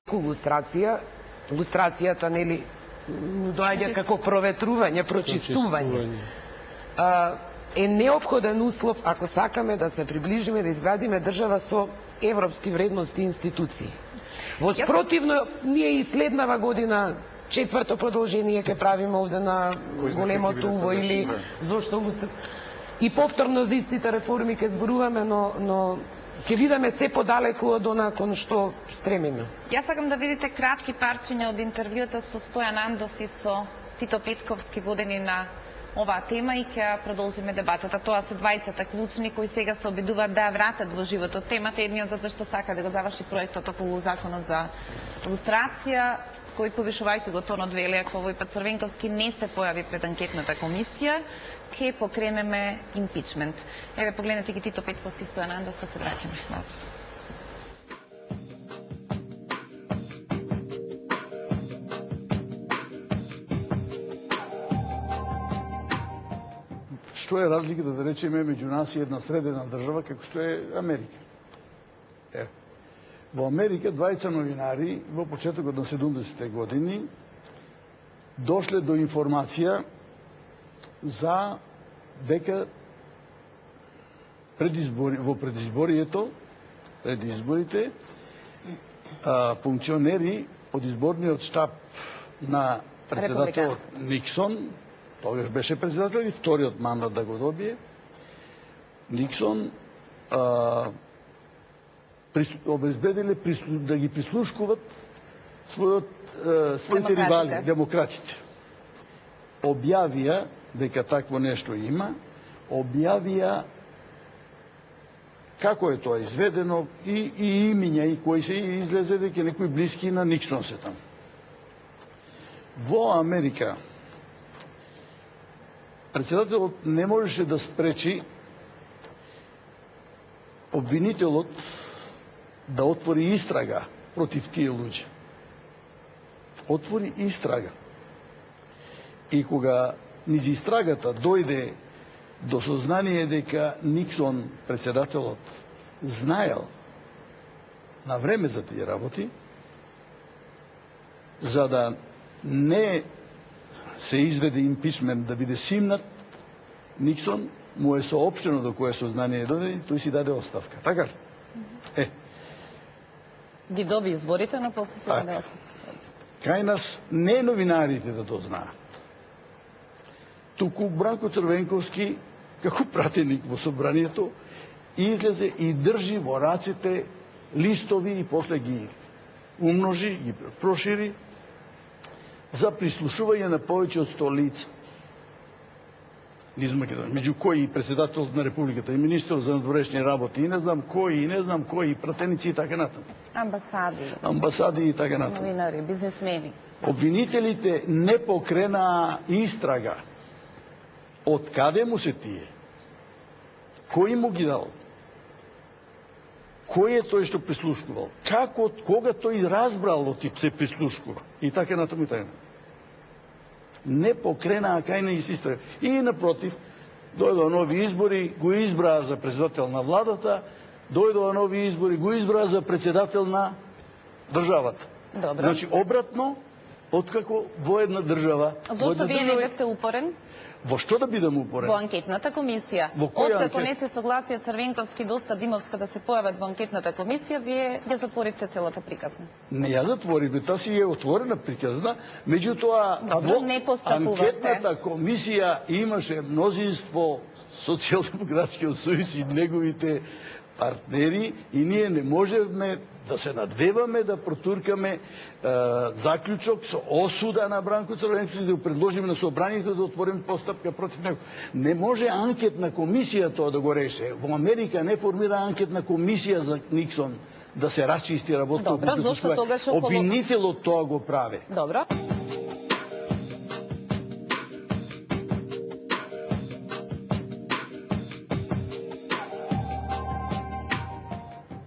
лустрација. Лустрацијата, нели, доаѓа како проветрување, прочистување. Е неопходен услов ако сакаме да се приближиме, да изградиме држава со европски вредности и институции. Во спротивно, ние и следнава година четврто продолжение ќе правиме овде на големото уво или зошто и повторно за истите реформи ќе зборуваме, но ќе видиме се подалеку од она кон што стремиме. Јас сакам да видите кратки парчиња од интервјута со Стојан Андов и со Тито Петковски водени на оваа тема и ќе продолжиме дебатата. Тоа се двајцата клучни кои сега се обидуваат да ја вратат во животот темата, едниот затоа што сака да го заврши проектот околу законот за лустрација, кој повишувајќи го тонот вели ако овој пат Црвенковски не се појави пред анкетната комисија, ќе покренеме импичмент. Еве погледнете ги Тито Петковски, Стојан Андов, па се враќаме. Што е разликата, да речеме, меѓу нас и една средена држава како што е Америка? Во Америка двајца новинари во почетокот на 70-те години дошле до информација за дека во предизборието, пред изборите, функционери од изборниот штаб на председателот Никсон, тогаш беше председател и вториот мандат да го добие, Никсон обезбедиле да ги прислушкуват своите ривали, демократите. Објавија дека такво нешто има, објавија како е тоа изведено и имиња и кои се излезе дека некои блиски на Никсон се таму. Во Америка председателот не можеше да спречи обвинителот да отвори истрага против тие луѓе. Отвори истрага. И кога низ истрагата дојде до сознание дека Никсон, председателот, знаел на време за тие работи, за да не се изведе импичмент, да биде симнат, Никсон му е соопштено до кое сознание дојде, тој си даде оставка. Така ли? Ги доби изборите, но после се даде оставка. Кај нас не новинарите да то знаат. Туку Бранко Црвенковски, како пратеник во собранието, излезе и држи во раците листови и после ги умножи, ги прошири за прислушување на повеќе од 100 лица низ Македонија, меѓу кои и председателот на Републиката, и министрот за надворешни работи, и не знам кои, и пратеници и така натаму. Амбасади и така натаму. Новинари, бизнесмени. Обвинителите не покренаа истрага. Од каде му се тие? Кој му ги дал? Кој е тој што прислушкувал? Како, кога тој разбрал да се прислушкува? И така натаму и така натаму. Не покренаа кај на истрага. И напротив, дојдоа нови избори, го избраа за председател на владата, дојдоа нови избори, го избраа за председател на државата. Добро. Значи, обратно, откако во една држава... Зошто вие не бевте упорен? Во што да бидам упорен? Во анкетната комисија. Откако не се согласија Црвенковски доста Димовска да се појават во анкетната комисија, вие ја затворивте целата приказна. Не ја затворивме, таа си е отворена приказна, меѓутоа во анкетната комисија имаше мнозинство Социјалдемократскиот сојуз и неговите партнери и ние не можевме да се надвеваме, да протуркаме заклучок со осуда на Бранко Црвенковски, да го предложиме на собранието да отвориме постапка против него. Не може анкетна комисија тоа да го реше. Во Америка не формира анкетна комисија за Никсон да се рачисти работа. Добро, зошто тогаш обвинителот тоа го праве. Добро.